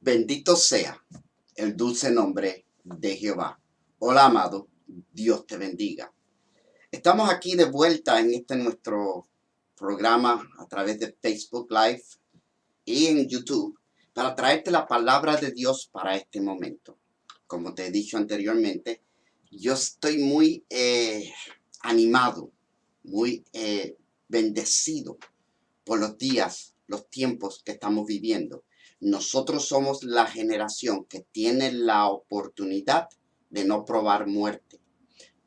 Bendito sea el dulce nombre de Jehová. Hola, amado, Dios te bendiga. Estamos aquí de vuelta en nuestro programa a través de Facebook Live y en YouTube para traerte la palabra de Dios para este momento. Como te he dicho anteriormente, yo estoy muy animado, muy bendecido por los días, los tiempos que estamos viviendo. Nosotros somos la generación que tiene la oportunidad de no probar muerte.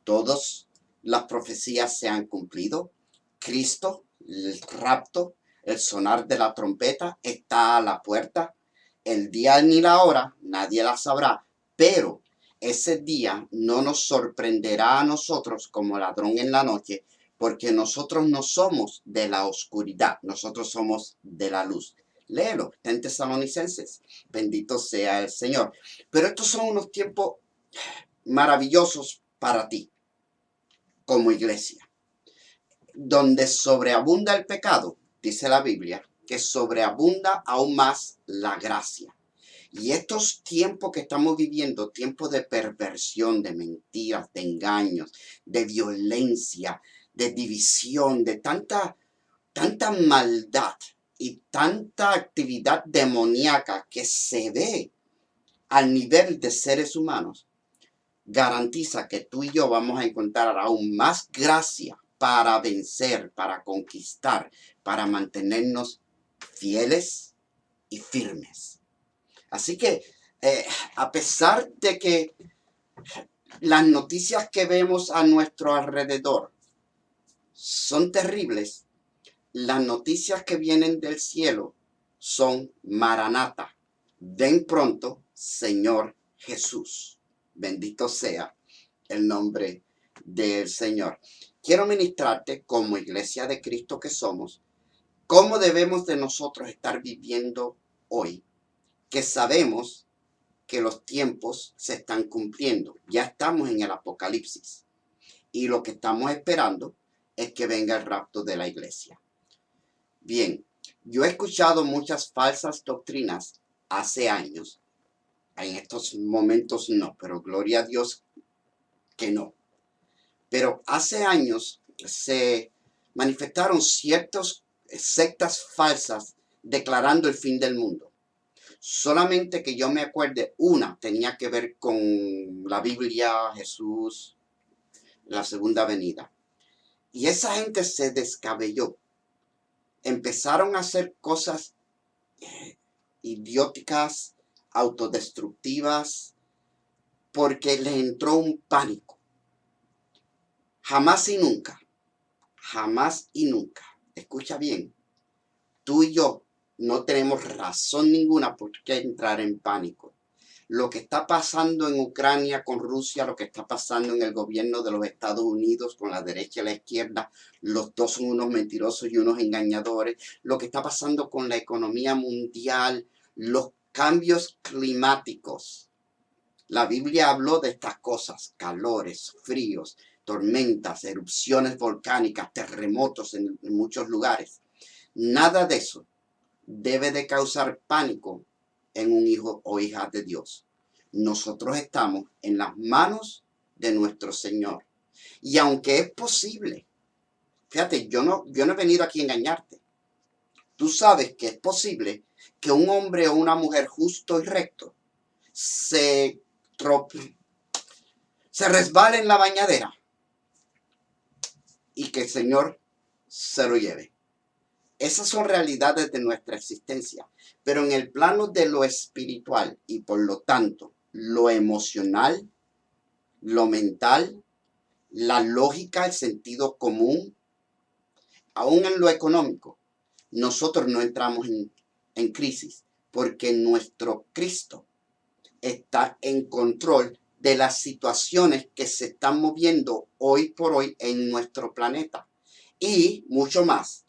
Todas las profecías se han cumplido. Cristo, el rapto, el sonar de la trompeta está a la puerta. El día ni la hora nadie la sabrá, pero ese día no nos sorprenderá a nosotros como ladrón en la noche, porque nosotros no somos de la oscuridad, nosotros somos de la luz. Léelo, está en Tesalonicenses. Bendito sea el Señor. Pero estos son unos tiempos maravillosos para ti, como iglesia, donde sobreabunda el pecado, dice la Biblia, que sobreabunda aún más la gracia. Y estos tiempos que estamos viviendo, tiempos de perversión, de mentiras, de engaños, de violencia, de división, de tanta maldad y tanta actividad demoníaca que se ve al nivel de seres humanos, garantiza que tú y yo vamos a encontrar aún más gracia para vencer, para conquistar, para mantenernos fieles y firmes. Así que, a pesar de que las noticias que vemos a nuestro alrededor son terribles, las noticias que vienen del cielo son Maranata. Ven pronto, Señor Jesús. Bendito sea el nombre del Señor. Quiero ministrarte como iglesia de Cristo que somos, cómo debemos de nosotros estar viviendo hoy, que sabemos que los tiempos se están cumpliendo. Ya estamos en el Apocalipsis y lo que estamos esperando es que venga el rapto de la iglesia. Bien, yo he escuchado muchas falsas doctrinas hace años. En estos momentos no, pero gloria a Dios que no. Pero hace años se manifestaron ciertas sectas falsas declarando el fin del mundo. Solamente que yo me acuerde, una tenía que ver con la Biblia, Jesús, la segunda venida. Y esa gente se descabelló. Empezaron a hacer cosas idióticas, autodestructivas, porque les entró un pánico. Jamás y nunca, escucha bien, tú y yo no tenemos razón ninguna por qué entrar en pánico. Lo que está pasando en Ucrania con Rusia, lo que está pasando en el gobierno de los Estados Unidos con la derecha y la izquierda, los dos son unos mentirosos y unos engañadores. Lo que está pasando con la economía mundial, los cambios climáticos. La Biblia habló de estas cosas, calores, fríos, tormentas, erupciones volcánicas, terremotos en muchos lugares. Nada de eso debe de causar pánico en un hijo o hija de Dios. Nosotros estamos en las manos de nuestro Señor. Y aunque es posible, fíjate, yo no he venido aquí a engañarte. Tú sabes que es posible que un hombre o una mujer justo y recto se resbale en la bañadera y que el Señor se lo lleve. Esas son realidades de nuestra existencia, pero en el plano de lo espiritual y por lo tanto lo emocional, lo mental, la lógica, el sentido común, aún en lo económico, nosotros no entramos en crisis porque nuestro Cristo está en control de las situaciones que se están moviendo hoy por hoy en nuestro planeta y mucho más.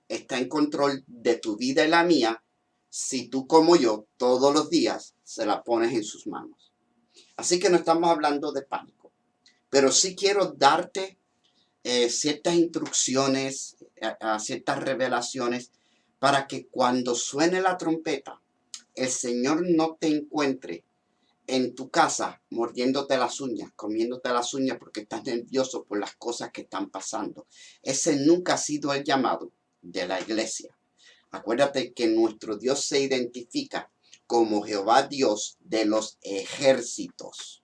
Está en control de tu vida y la mía si tú como yo todos los días se la pones en sus manos. Así que no estamos hablando de pánico, pero sí quiero darte ciertas instrucciones, ciertas revelaciones para que cuando suene la trompeta el Señor no te encuentre en tu casa mordiéndote las uñas, comiéndote las uñas porque estás nervioso por las cosas que están pasando. Ese nunca ha sido el llamado de la iglesia. Acuérdate que nuestro Dios se identifica como Jehová Dios de los ejércitos.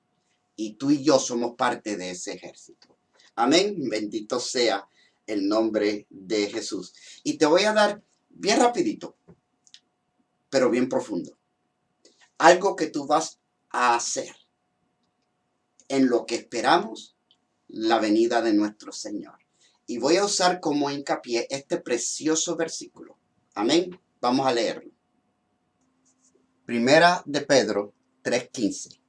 Y tú y yo somos parte de ese ejército. Amén. Bendito sea el nombre de Jesús. Y te voy a dar bien rapidito, pero bien profundo, algo que tú vas a hacer en lo que esperamos la venida de nuestro Señor. Y voy a usar como hincapié este precioso versículo. Amén. Vamos a leerlo. Primera de Pedro 3:15.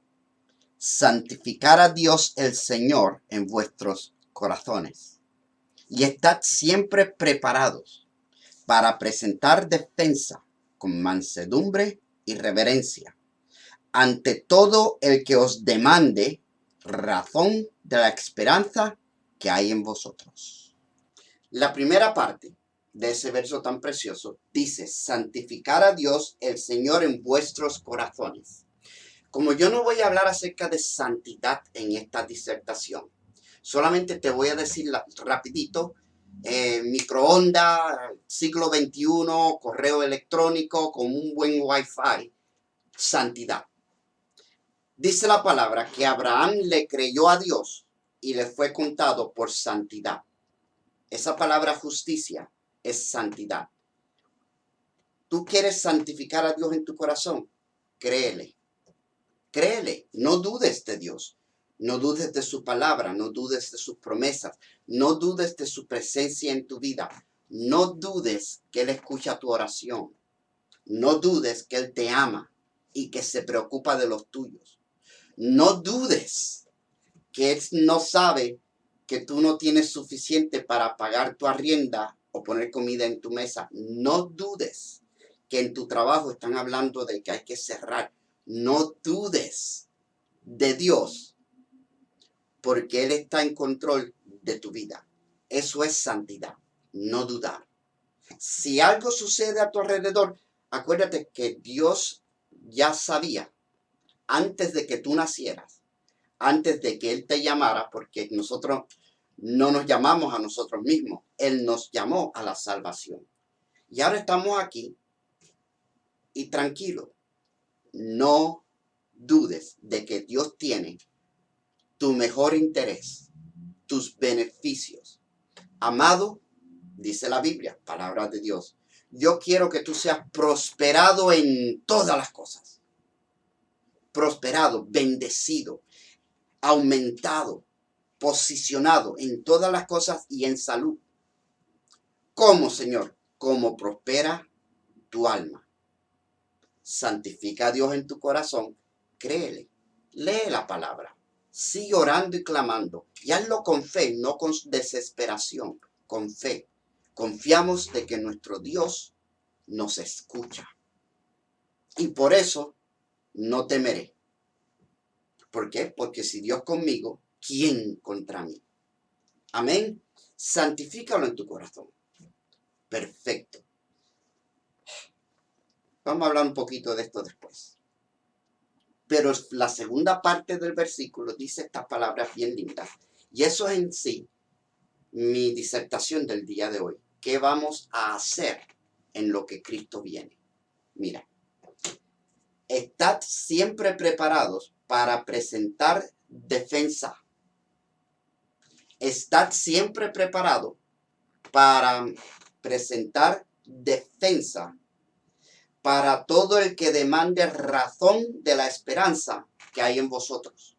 Santificar a Dios el Señor en vuestros corazones. Y estad siempre preparados para presentar defensa con mansedumbre y reverencia ante todo el que os demande razón de la esperanza que hay en vosotros. La primera parte de ese verso tan precioso dice, santificar a Dios el Señor en vuestros corazones. Como yo no voy a hablar acerca de santidad en esta disertación, solamente te voy a decir rapidito, microondas, siglo XXI, correo electrónico con un buen wifi, santidad. Dice la palabra que Abraham le creyó a Dios y le fue contado por santidad. Esa palabra justicia es santidad. ¿Tú quieres santificar a Dios en tu corazón? Créele. Créele. No dudes de Dios. No dudes de su palabra. No dudes de sus promesas. No dudes de su presencia en tu vida. No dudes que Él escucha tu oración. No dudes que Él te ama y que se preocupa de los tuyos. No dudes que Él no sabe que tú no tienes suficiente para pagar tu arrienda o poner comida en tu mesa. No dudes que en tu trabajo están hablando de que hay que cerrar. No dudes de Dios porque Él está en control de tu vida. Eso es santidad, no dudar. Si algo sucede a tu alrededor, acuérdate que Dios ya sabía antes de que tú nacieras, antes de que Él te llamara, porque nosotros no nos llamamos a nosotros mismos, Él nos llamó a la salvación. Y ahora estamos aquí y tranquilo, no dudes de que Dios tiene tu mejor interés, tus beneficios. Amado, dice la Biblia, palabra de Dios, yo quiero que tú seas prosperado en todas las cosas. Prosperado, bendecido, aumentado, posicionado en todas las cosas y en salud. ¿Cómo, Señor? Como prospera tu alma. Santifica a Dios en tu corazón, créele, lee la palabra, sigue orando y clamando, y hazlo con fe, no con desesperación, con fe. Confiamos de que nuestro Dios nos escucha. Y por eso no temeré. ¿Por qué? Porque si Dios conmigo, ¿quién contra mí? Amén. Santifícalo en tu corazón. Perfecto. Vamos a hablar un poquito de esto después. Pero la segunda parte del versículo dice estas palabras bien lindas. Y eso es en sí mi disertación del día de hoy. ¿Qué vamos a hacer en lo que Cristo viene? Mira, estad siempre preparados para presentar defensa. Estad siempre preparado para presentar defensa para todo el que demande razón de la esperanza que hay en vosotros.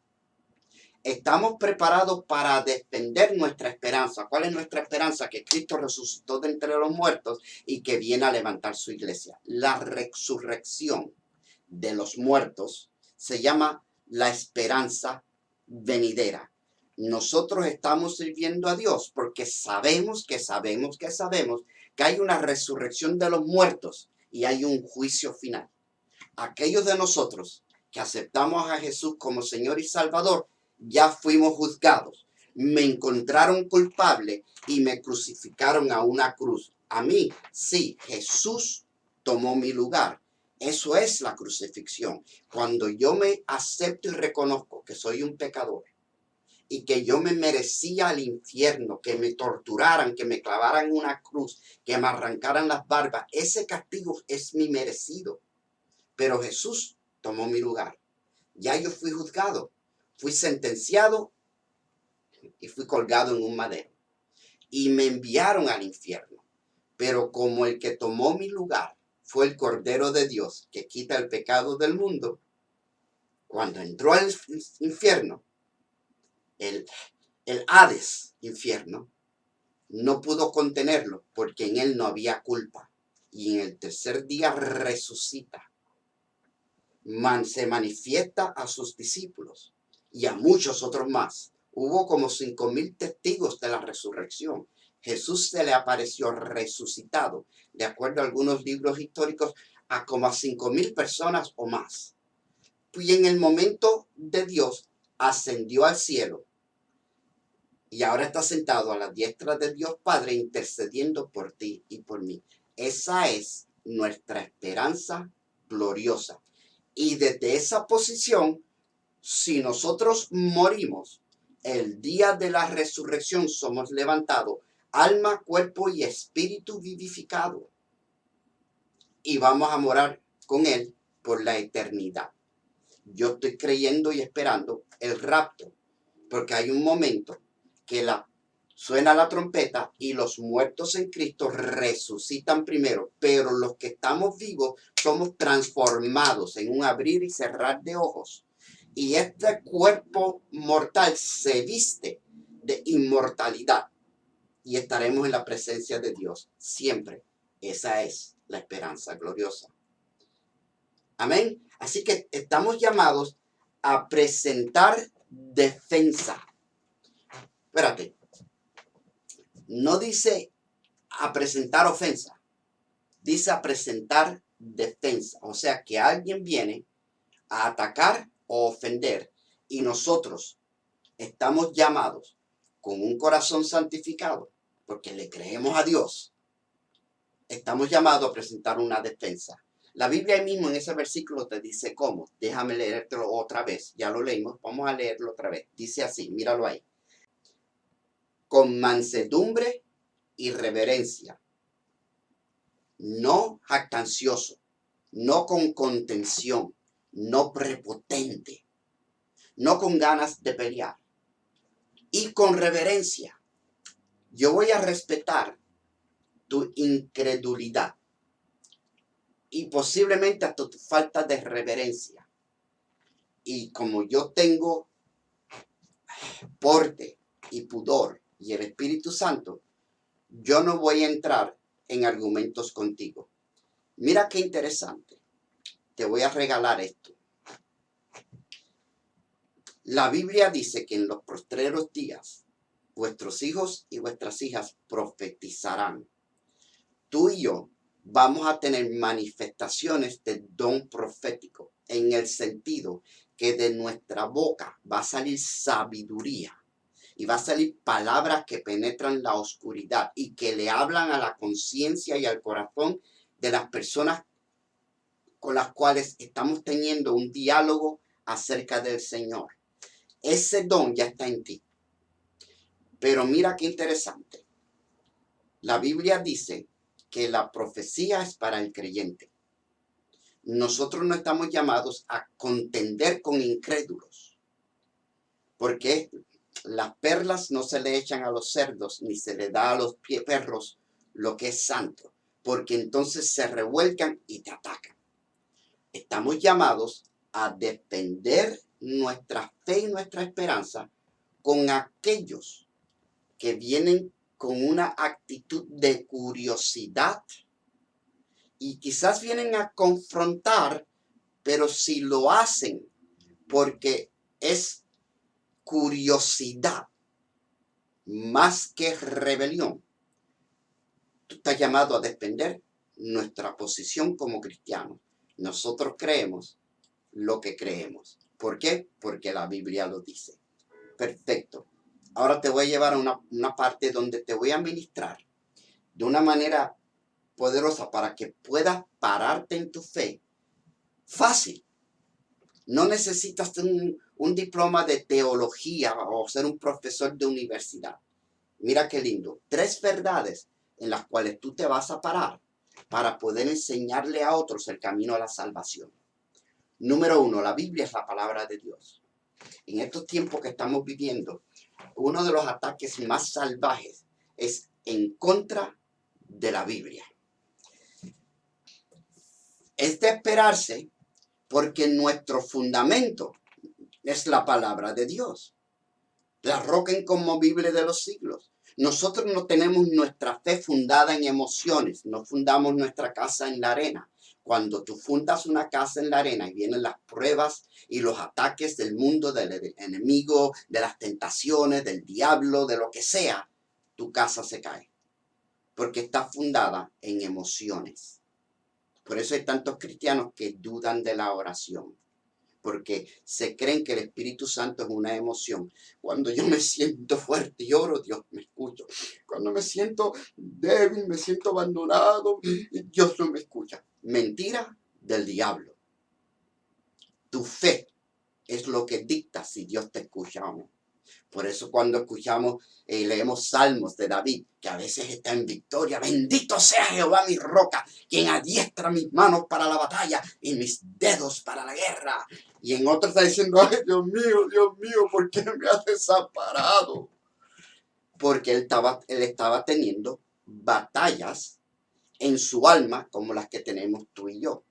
Estamos preparados para defender nuestra esperanza. ¿Cuál es nuestra esperanza? Que Cristo resucitó de entre los muertos y que viene a levantar su iglesia. La resurrección de los muertos se llama la esperanza venidera. Nosotros estamos sirviendo a Dios porque sabemos que hay una resurrección de los muertos y hay un juicio final. Aquellos de nosotros que aceptamos a Jesús como Señor y Salvador, ya fuimos juzgados. Me encontraron culpable y me crucificaron a una cruz. A mí, sí, Jesús tomó mi lugar Eso es la crucifixión. Cuando yo me acepto y reconozco que soy un pecador y que yo me merecía el infierno, que me torturaran, que me clavaran una cruz, que me arrancaran las barbas, ese castigo es mi merecido. Pero Jesús tomó mi lugar. Ya yo fui juzgado, fui sentenciado y fui colgado en un madero. Y me enviaron al infierno. Pero como el que tomó mi lugar fue el Cordero de Dios que quita el pecado del mundo, cuando entró al infierno, el, el Hades infierno, no pudo contenerlo porque en él no había culpa. Y en el tercer día resucita. Se manifiesta a sus discípulos y a muchos otros más. Hubo como 5,000 testigos de la resurrección. Jesús se le apareció resucitado, de acuerdo a algunos libros históricos, a como a 5,000 personas o más. Y en el momento de Dios ascendió al cielo y ahora está sentado a la diestra de Dios Padre intercediendo por ti y por mí. Esa es nuestra esperanza gloriosa. Y desde esa posición, si nosotros morimos, el día de la resurrección somos levantados, alma, cuerpo y espíritu vivificado. Y vamos a morar con Él por la eternidad. Yo estoy creyendo y esperando el rapto, porque hay un momento que suena la trompeta y los muertos en Cristo resucitan primero, pero los que estamos vivos somos transformados en un abrir y cerrar de ojos. Y este cuerpo mortal se viste de inmortalidad y estaremos en la presencia de Dios siempre. Esa es la esperanza gloriosa. Amén. Así que estamos llamados a presentar defensa. Espérate. No dice a presentar ofensa, dice a presentar defensa. O sea que alguien viene a atacar o ofender y nosotros estamos llamados con un corazón santificado, porque le creemos a Dios, estamos llamados a presentar una defensa. La Biblia mismo en ese versículo te dice cómo. Déjame leértelo otra vez. Ya lo leímos, vamos a leerlo otra vez. Dice así, míralo ahí. Con mansedumbre y reverencia, no jactancioso, no con contención, no prepotente, no con ganas de pelear, y con reverencia. Yo voy a respetar tu incredulidad y posiblemente hasta tu falta de reverencia. Y como yo tengo porte y pudor y el Espíritu Santo, yo no voy a entrar en argumentos contigo. Mira qué interesante. Te voy a regalar esto. La Biblia dice que en los postreros días vuestros hijos y vuestras hijas profetizarán. Tú y yo vamos a tener manifestaciones de don profético en el sentido que de nuestra boca va a salir sabiduría y va a salir palabras que penetran la oscuridad y que le hablan a la conciencia y al corazón de las personas con las cuales estamos teniendo un diálogo acerca del Señor. Ese don ya está en ti. Pero mira qué interesante. La Biblia dice que la profecía es para el creyente. Nosotros no estamos llamados a contender con incrédulos, porque las perlas no se le echan a los cerdos, ni se le da a los perros lo que es santo, porque entonces se revuelcan y te atacan. Estamos llamados a defender nuestra fe y nuestra esperanza con aquellos que vienen con una actitud de curiosidad y quizás vienen a confrontar, pero si lo hacen porque es curiosidad más que rebelión, tú estás llamado a defender nuestra posición como cristianos. Nosotros creemos lo que creemos. ¿Por qué? Porque la Biblia lo dice. Perfecto. Ahora te voy a llevar a una parte donde te voy a ministrar de una manera poderosa para que puedas pararte en tu fe Fácil. No necesitas un diploma de teología o ser un profesor de universidad. Mira qué lindo. 3 verdades en las cuales tú te vas a parar para poder enseñarle a otros el camino a la salvación. Número 1, la Biblia es la palabra de Dios. En estos tiempos que estamos viviendo, uno de los ataques más salvajes es en contra de la Biblia. Es de esperarse porque nuestro fundamento es la palabra de Dios, la roca inconmovible de los siglos. Nosotros no tenemos nuestra fe fundada en emociones, no fundamos nuestra casa en la arena. Cuando tú fundas una casa en la arena y vienen las pruebas y los ataques del mundo, del enemigo, de las tentaciones, del diablo, de lo que sea, tu casa se cae. Porque está fundada en emociones. Por eso hay tantos cristianos que dudan de la oración. Porque se creen que el Espíritu Santo es una emoción. Cuando yo me siento fuerte y oro, Dios me escucha. Cuando me siento débil, me siento abandonado, Dios no me escucha. Mentira del diablo. Tu fe es lo que dicta si Dios te escucha o no. Por eso cuando escuchamos y leemos salmos de David, que a veces está en victoria, bendito sea Jehová mi roca, quien adiestra mis manos para la batalla y mis dedos para la guerra. Y en otros está diciendo, ay Dios mío, ¿por qué me has desamparado? Porque él estaba teniendo batallas en su alma como las que tenemos tú y yo.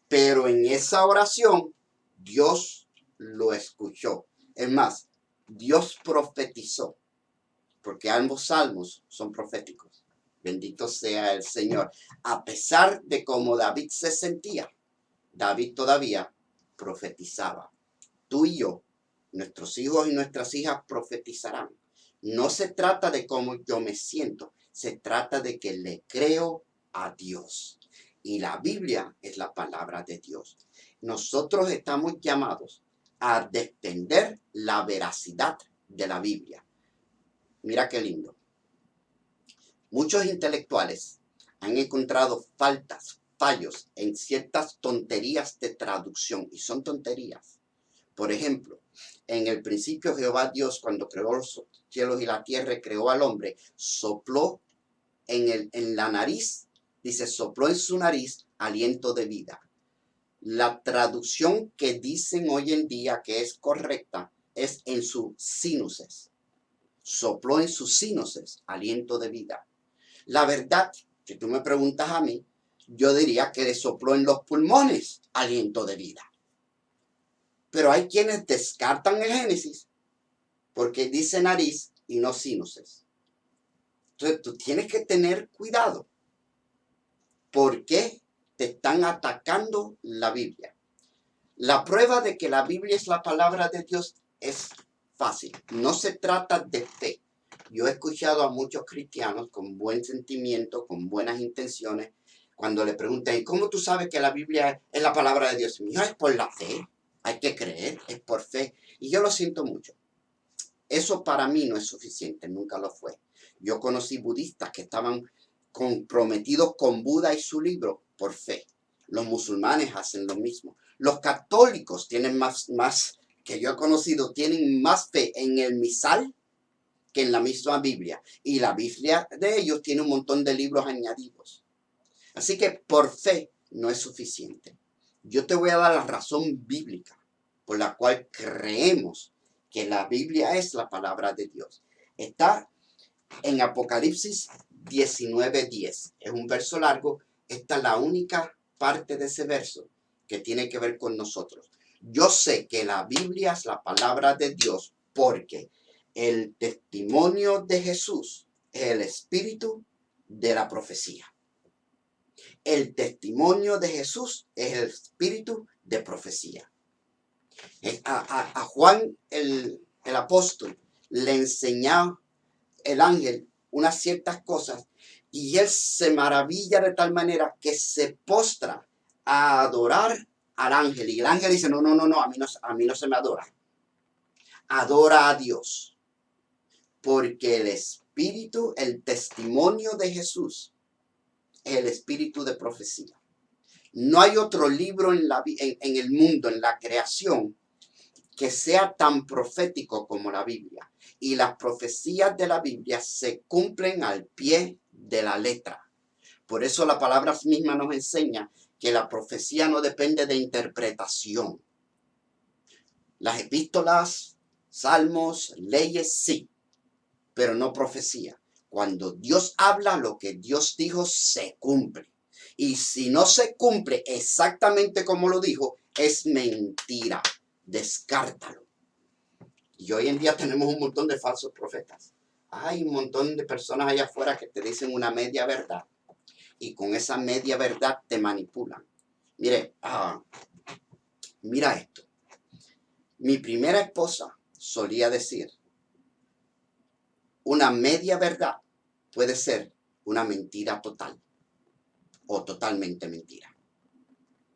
Pero en esa oración, Dios lo escuchó. Es más, Dios profetizó, porque ambos salmos son proféticos. Bendito sea el Señor. A pesar de cómo David se sentía, David todavía profetizaba. Tú y yo, nuestros hijos y nuestras hijas profetizarán. No se trata de cómo yo me siento, se trata de que le creo a Dios. Y la Biblia es la palabra de Dios. Nosotros estamos llamados a defender la veracidad de la Biblia. Mira qué lindo. Muchos intelectuales han encontrado fallos en ciertas tonterías de traducción, y son tonterías. Por ejemplo, en el principio Jehová Dios, cuando creó los cielos y la tierra, creó al hombre, sopló en la nariz, dice, sopló en su nariz aliento de vida. La traducción que dicen hoy en día que es correcta es en sus sinuses. Sopló en sus sinuses aliento de vida. La verdad, si tú me preguntas a mí, yo diría que le sopló en los pulmones aliento de vida. Pero hay quienes descartan el Génesis porque dice nariz y no sinuses. Entonces tú tienes que tener cuidado. ¿Por qué te están atacando la Biblia? La prueba de que la Biblia es la palabra de Dios es fácil. No se trata de fe. Yo he escuchado a muchos cristianos con buen sentimiento, con buenas intenciones, cuando le preguntan, ¿cómo tú sabes que la Biblia es la palabra de Dios? Mío, es por la fe. Hay que creer, es por fe. Y yo lo siento mucho. Eso para mí no es suficiente, nunca lo fue. Yo conocí budistas que estaban comprometidos con Buda y su libro por fe. Los musulmanes hacen lo mismo. Los católicos tienen más que yo he conocido, tienen más fe en el misal que en la misma Biblia. Y la Biblia de ellos tiene un montón de libros añadidos. Así que por fe no es suficiente. Yo te voy a dar la razón bíblica por la cual creemos que la Biblia es la palabra de Dios. Está en Apocalipsis 19:10. Es un verso largo. Esta es la única parte de ese verso que tiene que ver con nosotros. Yo sé que la Biblia es la palabra de Dios porque el testimonio de Jesús es el espíritu de la profecía. El testimonio de Jesús es el espíritu de profecía. A Juan el apóstol le enseñó el ángel unas ciertas cosas y él se maravilla de tal manera que se postra a adorar al ángel. Y el ángel dice, no, a mí no se me adora. Adora a Dios. Porque el espíritu, el testimonio de Jesús es el espíritu de profecía. No hay otro libro en el mundo, en la creación, que sea tan profético como la Biblia. Y las profecías de la Biblia se cumplen al pie de la letra. Por eso la palabra misma nos enseña que la profecía no depende de interpretación. Las epístolas, salmos, leyes, sí, pero no profecía. Cuando Dios habla, lo que Dios dijo se cumple. Y si no se cumple exactamente como lo dijo, es mentira. Descártalo. Y hoy en día tenemos un montón de falsos profetas. Hay un montón de personas allá afuera que te dicen una media verdad. Y con esa media verdad te manipulan. Mire, mira esto. Mi primera esposa solía decir, una media verdad puede ser una mentira total o totalmente mentira.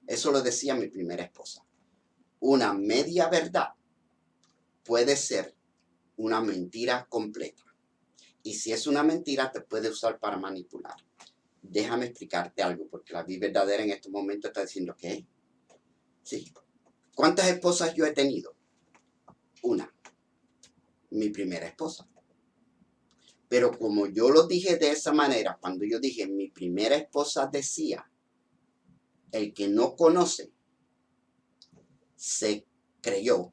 Eso lo decía mi primera esposa. Una media verdad puede ser una mentira completa. Y si es una mentira, te puede usar para manipular. Déjame explicarte algo, porque la vida verdadera en estos momentos está diciendo que sí. ¿Cuántas esposas yo he tenido? Una. Mi primera esposa. Pero como yo lo dije de esa manera, cuando yo dije mi primera esposa decía, el que no conoce se creyó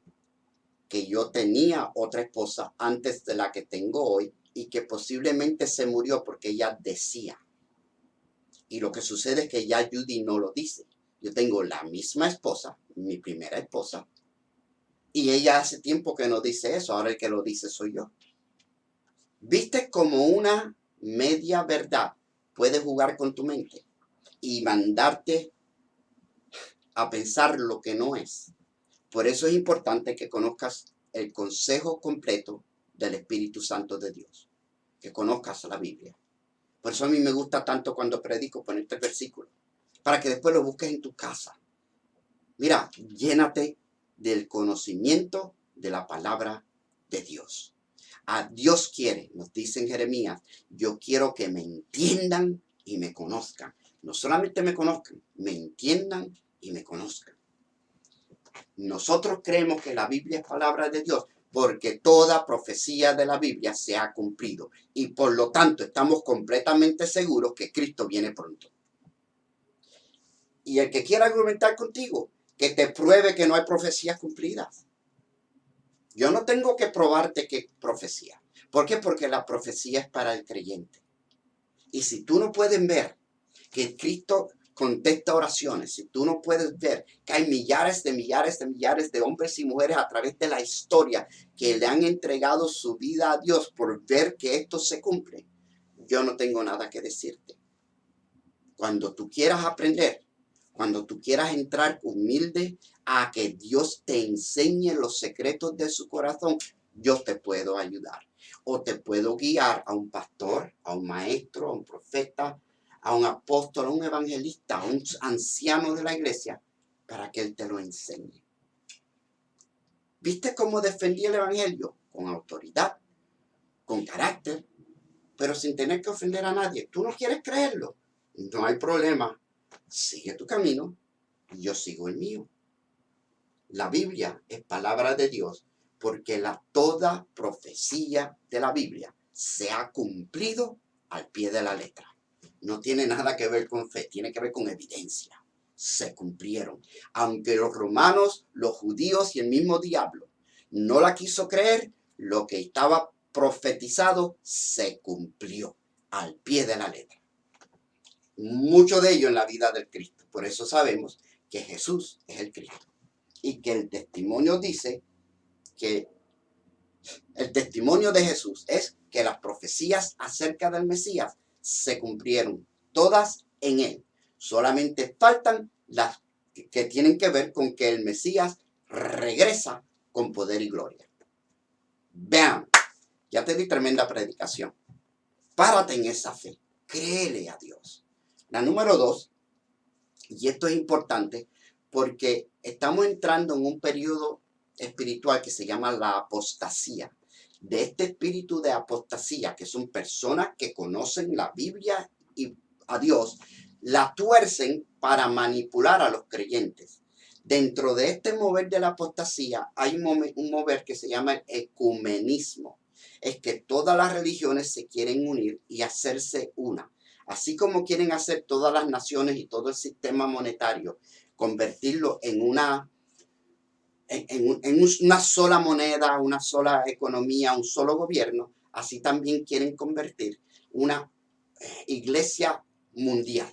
que yo tenía otra esposa antes de la que tengo hoy y que posiblemente se murió porque ella decía. Y lo que sucede es que ya Judy no lo dice. Yo tengo la misma esposa, mi primera esposa, y ella hace tiempo que no dice eso. Ahora el que lo dice soy yo. ¿Viste como una media verdad puede jugar con tu mente y mandarte a pensar lo que no es? Por eso es importante que conozcas el consejo completo del Espíritu Santo de Dios, que conozcas la Biblia. Por eso a mí me gusta tanto cuando predico ponerte el versículo, para que después lo busques en tu casa. Mira, llénate del conocimiento de la palabra de Dios. A Dios quiere, nos dice en Jeremías, yo quiero que me entiendan y me conozcan. No solamente me conozcan, me entiendan y me conozcan. Nosotros creemos que la Biblia es palabra de Dios porque toda profecía de la Biblia se ha cumplido y por lo tanto estamos completamente seguros que Cristo viene pronto. Y el que quiera argumentar contigo, que te pruebe que no hay profecías cumplidas. Yo no tengo que probarte que es profecía. ¿Por qué? Porque la profecía es para el creyente. Y si tú no puedes ver que Cristo contesta oraciones, si tú no puedes ver que hay millares de hombres y mujeres a través de la historia que le han entregado su vida a Dios por ver que esto se cumple, yo no tengo nada que decirte. Cuando tú quieras aprender, cuando tú quieras entrar humilde a que Dios te enseñe los secretos de su corazón, yo te puedo ayudar. O te puedo guiar a un pastor, a un maestro, a un profeta, a un apóstol, a un evangelista, a un anciano de la iglesia, para que él te lo enseñe. ¿Viste cómo defendí el evangelio? Con autoridad, con carácter, pero sin tener que ofender a nadie. ¿Tú no quieres creerlo? No hay problema. Sigue tu camino y yo sigo el mío. La Biblia es palabra de Dios porque toda profecía de la Biblia se ha cumplido al pie de la letra. No tiene nada que ver con fe, tiene que ver con evidencia. Se cumplieron. Aunque los romanos, los judíos y el mismo diablo no la quiso creer, lo que estaba profetizado se cumplió al pie de la letra. Mucho de ello en la vida del Cristo. Por eso sabemos que Jesús es el Cristo. Y que el testimonio dice que el testimonio de Jesús es que las profecías acerca del Mesías se cumplieron, todas en él. Solamente faltan las que tienen que ver con que el Mesías regresa con poder y gloria. Vean, ya te di tremenda predicación. Párate en esa fe. Créele a Dios. La número 2, y esto es importante porque estamos entrando en un periodo espiritual que se llama la apostasía. De este espíritu de apostasía, que son personas que conocen la Biblia y a Dios, la tuercen para manipular a los creyentes. Dentro de este mover de la apostasía hay un mover que se llama el ecumenismo. Es que todas las religiones se quieren unir y hacerse una. Así como quieren hacer todas las naciones y todo el sistema monetario, convertirlo en una sola moneda, una sola economía, un solo gobierno, así también quieren convertir una iglesia mundial,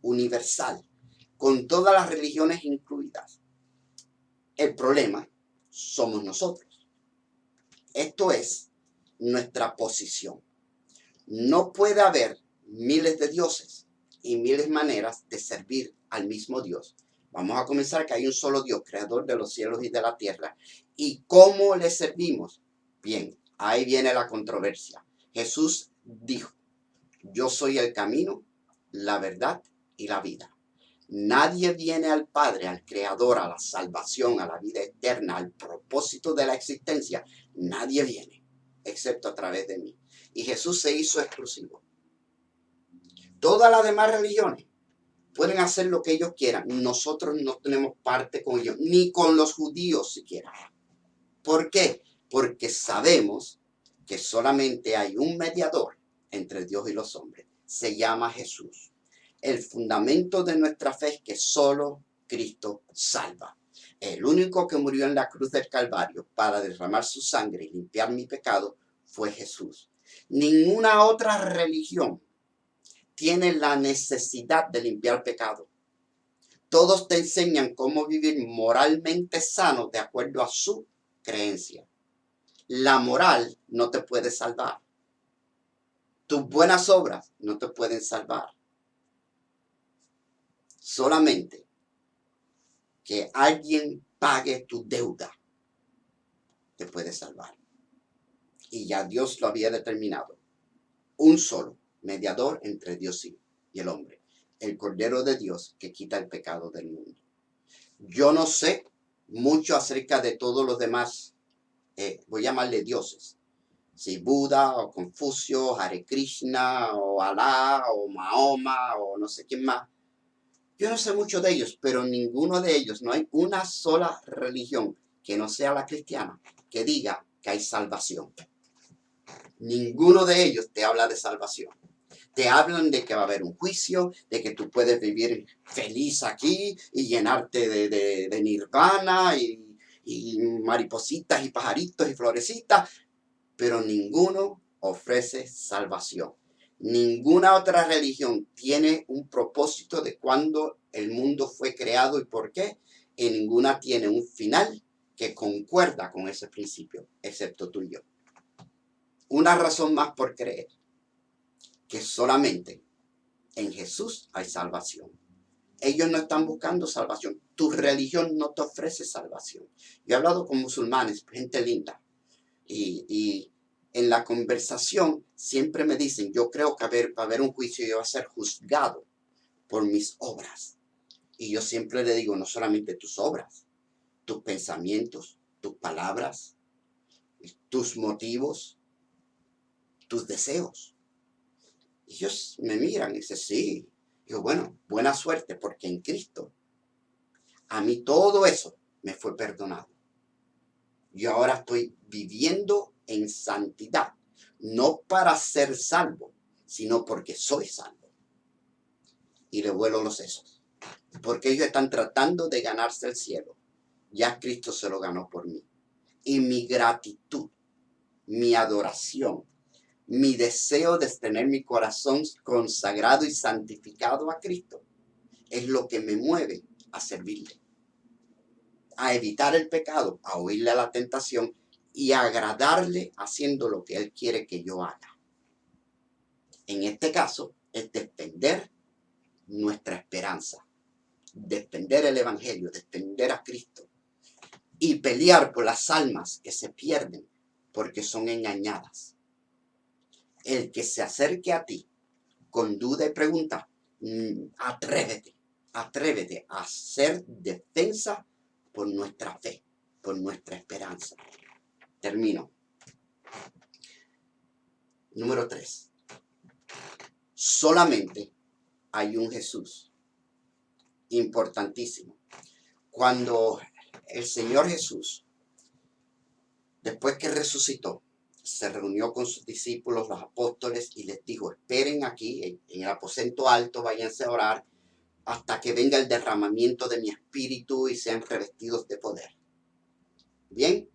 universal, con todas las religiones incluidas. El problema somos nosotros. Esto es nuestra posición. No puede haber miles de dioses y miles de maneras de servir al mismo Dios. Vamos a comenzar que hay un solo Dios, creador de los cielos y de la tierra. ¿Y cómo le servimos? Bien, ahí viene la controversia. Jesús dijo, yo soy el camino, la verdad y la vida. Nadie viene al Padre, al Creador, a la salvación, a la vida eterna, al propósito de la existencia. Nadie viene, excepto a través de mí. Y Jesús se hizo exclusivo. Todas las demás religiones pueden hacer lo que ellos quieran. Nosotros no tenemos parte con ellos, ni con los judíos siquiera. ¿Por qué? Porque sabemos que solamente hay un mediador entre Dios y los hombres. Se llama Jesús. El fundamento de nuestra fe es que solo Cristo salva. El único que murió en la cruz del Calvario para derramar su sangre y limpiar mi pecado fue Jesús. Ninguna otra religión tiene la necesidad de limpiar pecado. Todos te enseñan cómo vivir moralmente sano de acuerdo a su creencia. La moral no te puede salvar. Tus buenas obras no te pueden salvar. Solamente que alguien pague tu deuda te puede salvar. Y ya Dios lo había determinado. Un solo mediador entre Dios y el hombre. El Cordero de Dios que quita el pecado del mundo. Yo no sé mucho acerca de todos los demás, voy a llamarle dioses. Si Buda o Confucio, Hare Krishna o Alá o Mahoma o no sé quién más. Yo no sé mucho de ellos, pero ninguno de ellos, no hay una sola religión que no sea la cristiana que diga que hay salvación. Ninguno de ellos te habla de salvación. Te hablan de que va a haber un juicio, de que tú puedes vivir feliz aquí y llenarte de nirvana y maripositas y pajaritos y florecitas, pero ninguno ofrece salvación. Ninguna otra religión tiene un propósito de cuándo el mundo fue creado y por qué, y ninguna tiene un final que concuerda con ese principio, excepto tú y yo. Una razón más por creer que solamente en Jesús hay salvación. Ellos no están buscando salvación. Tu religión no te ofrece salvación. Yo he hablado con musulmanes, gente linda, y en la conversación siempre me dicen, yo creo que va a haber un juicio y yo voy a ser juzgado por mis obras. Y yo siempre le digo, no solamente tus obras, tus pensamientos, tus palabras, tus motivos, tus deseos. Y ellos me miran y dicen, sí. Digo, bueno, buena suerte, porque en Cristo a mí todo eso me fue perdonado. Yo ahora estoy viviendo en santidad, no para ser salvo, sino porque soy salvo. Y le vuelo los sesos, porque ellos están tratando de ganarse el cielo. Ya Cristo se lo ganó por mí. Y mi gratitud, mi adoración, mi deseo de tener mi corazón consagrado y santificado a Cristo es lo que me mueve a servirle, a evitar el pecado, a huirle a la tentación y a agradarle haciendo lo que Él quiere que yo haga. En este caso, es defender nuestra esperanza, defender el Evangelio, defender a Cristo y pelear por las almas que se pierden porque son engañadas. El que se acerque a ti con duda y pregunta, atrévete a hacer defensa por nuestra fe, por nuestra esperanza. Termino. Número 3. Solamente hay un Jesús. Importantísimo. Cuando el Señor Jesús, después que resucitó, se reunió con sus discípulos, los apóstoles, y les dijo, esperen aquí en el aposento alto, váyanse a orar hasta que venga el derramamiento de mi espíritu y sean revestidos de poder. Bien,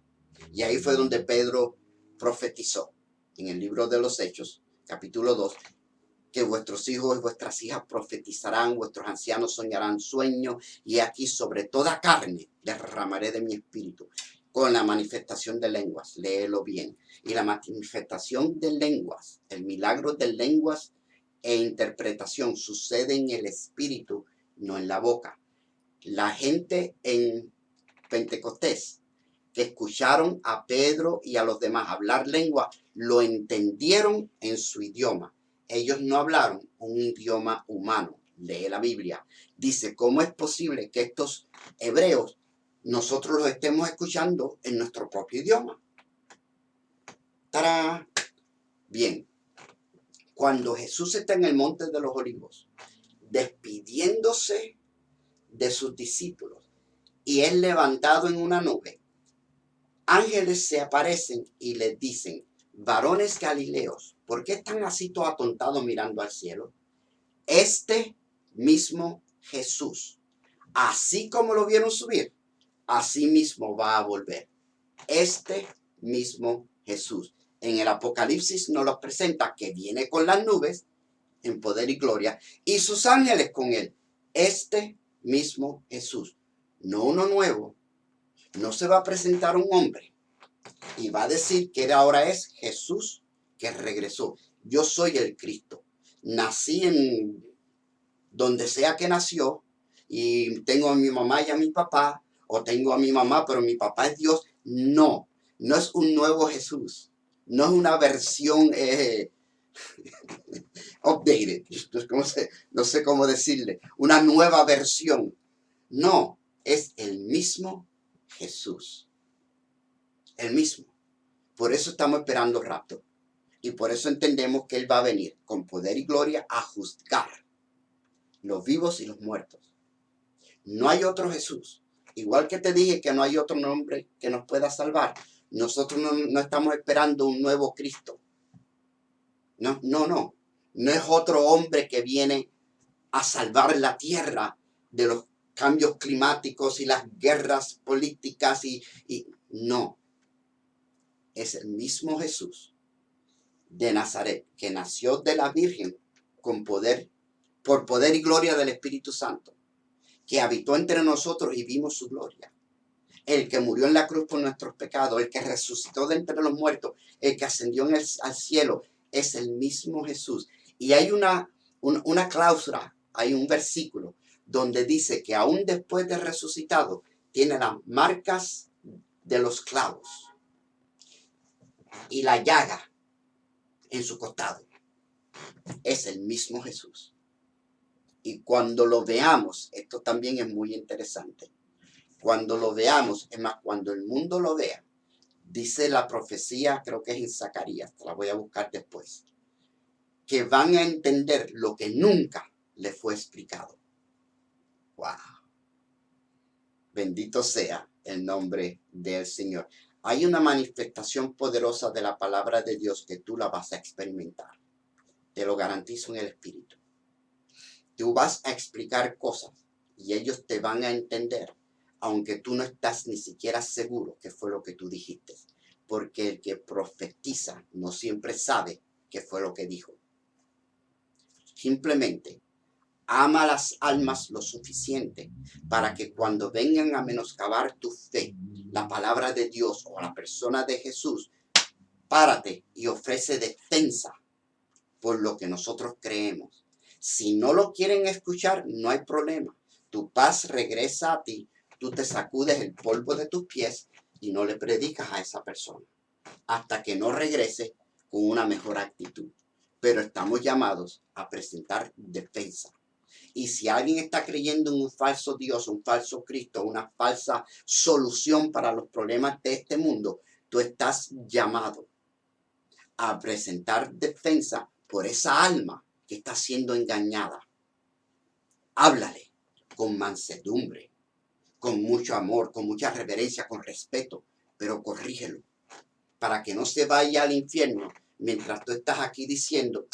y ahí fue donde Pedro profetizó en el libro de los Hechos, capítulo 2, que vuestros hijos y vuestras hijas profetizarán, vuestros ancianos soñarán sueños, y aquí sobre toda carne derramaré de mi espíritu, con la manifestación de lenguas, léelo bien. Y la manifestación de lenguas, el milagro de lenguas e interpretación sucede en el espíritu, no en la boca. La gente en Pentecostés que escucharon a Pedro y a los demás hablar lengua, lo entendieron en su idioma. Ellos no hablaron un idioma humano. Lee la Biblia. Dice, ¿cómo es posible que estos hebreos nosotros los estemos escuchando en nuestro propio idioma? ¡Tarán! Bien, cuando Jesús está en el Monte de los Olivos, despidiéndose de sus discípulos, y es levantado en una nube, ángeles se aparecen y les dicen, varones galileos, ¿por qué están así todos atontados mirando al cielo? Este mismo Jesús, así como lo vieron subir, así mismo va a volver. Este mismo Jesús. En el Apocalipsis nos lo presenta que viene con las nubes en poder y gloria y sus ángeles con él. Este mismo Jesús, no uno nuevo. No se va a presentar un hombre y va a decir que ahora es Jesús que regresó. Yo soy el Cristo. Nací en donde sea que nació y tengo a mi mamá y a mi papá, o tengo a mi mamá pero mi papá es Dios. No, no es un nuevo Jesús. No es una versión updated. No sé cómo decirle. Una nueva versión. No, es el mismo Jesús. El mismo. Por eso estamos esperando rapto. Y por eso entendemos que Él va a venir con poder y gloria a juzgar los vivos y los muertos. No hay otro Jesús. Igual que te dije que no hay otro nombre que nos pueda salvar. Nosotros no estamos esperando un nuevo Cristo. No. No es otro hombre que viene a salvar la tierra de los cambios climáticos y las guerras políticas y no. Es el mismo Jesús de Nazaret, que nació de la Virgen con poder, por poder y gloria del Espíritu Santo, que habitó entre nosotros y vimos su gloria. El que murió en la cruz por nuestros pecados, el que resucitó de entre los muertos, el que ascendió al cielo, es el mismo Jesús. Y hay una cláusula, hay un versículo donde dice que aún después de resucitado, tiene las marcas de los clavos y la llaga en su costado. Es el mismo Jesús. Y cuando lo veamos, esto también es muy interesante. Cuando lo veamos, es más, cuando el mundo lo vea, dice la profecía, creo que es en Zacarías, la voy a buscar después, que van a entender lo que nunca les fue explicado. ¡Wow! Bendito sea el nombre del Señor. Hay una manifestación poderosa de la palabra de Dios que tú la vas a experimentar. Te lo garantizo en el Espíritu. Tú vas a explicar cosas y ellos te van a entender, aunque tú no estás ni siquiera seguro que fue lo que tú dijiste. Porque el que profetiza no siempre sabe qué fue lo que dijo. Simplemente ama las almas lo suficiente para que cuando vengan a menoscabar tu fe, la palabra de Dios o la persona de Jesús, párate y ofrece defensa por lo que nosotros creemos. Si no lo quieren escuchar, no hay problema. Tu paz regresa a ti, tú te sacudes el polvo de tus pies y no le predicas a esa persona hasta que no regrese con una mejor actitud. Pero estamos llamados a presentar defensa. Y si alguien está creyendo en un falso Dios, un falso Cristo, una falsa solución para los problemas de este mundo, tú estás llamado a presentar defensa por esa alma que está siendo engañada. Háblale con mansedumbre, con mucho amor, con mucha reverencia, con respeto, pero corrígelo para que no se vaya al infierno mientras tú estás aquí diciendo,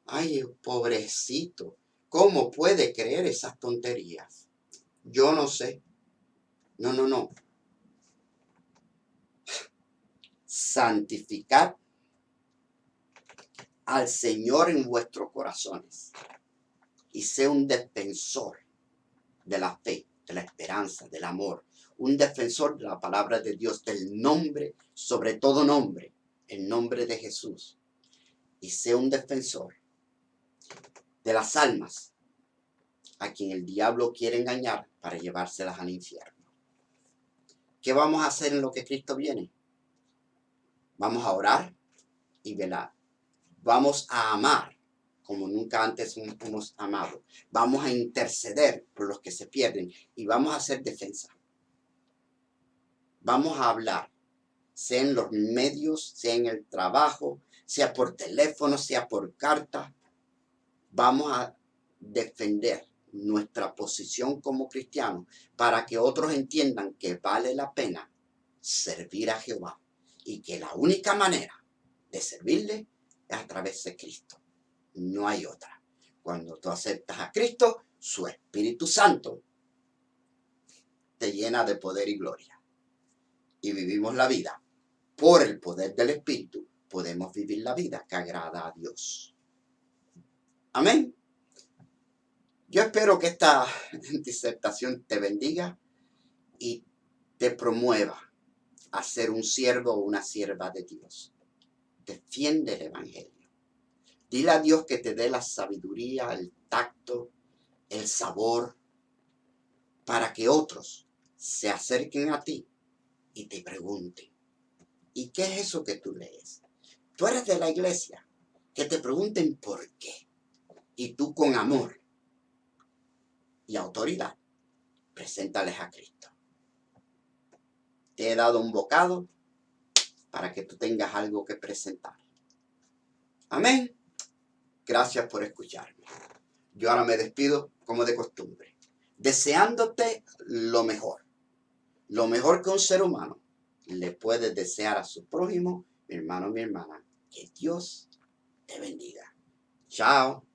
ay, pobrecito, ¿cómo puede creer esas tonterías? Yo no sé. No, no, no. Santificad al Señor en vuestros corazones y sé un defensor de la fe, de la esperanza, del amor, un defensor de la palabra de Dios, del nombre, sobre todo nombre, el nombre de Jesús, y sé un defensor de las almas a quien el diablo quiere engañar para llevárselas al infierno. ¿Qué vamos a hacer en lo que Cristo viene? Vamos a orar y velar. Vamos a amar como nunca antes hemos amado. Vamos a interceder por los que se pierden y vamos a hacer defensa. Vamos a hablar, sea en los medios, sea en el trabajo, sea por teléfono, sea por carta. Vamos a defender nuestra posición como cristianos para que otros entiendan que vale la pena servir a Jehová y que la única manera de servirle es a través de Cristo. No hay otra. Cuando tú aceptas a Cristo, su Espíritu Santo te llena de poder y gloria. Y vivimos la vida. Por el poder del Espíritu podemos vivir la vida que agrada a Dios. Amén. Yo espero que esta disertación te bendiga y te promueva a ser un siervo o una sierva de Dios. Defiende el Evangelio. Dile a Dios que te dé la sabiduría, el tacto, el sabor, para que otros se acerquen a ti y te pregunten, ¿y qué es eso que tú lees? Tú eres de la iglesia, que te pregunten por qué. Y tú con amor y autoridad, preséntales a Cristo. Te he dado un bocado para que tú tengas algo que presentar. Amén. Gracias por escucharme. Yo ahora me despido como de costumbre, deseándote lo mejor que un ser humano le puede desear a su prójimo, mi hermano, mi hermana. Que Dios te bendiga. Chao.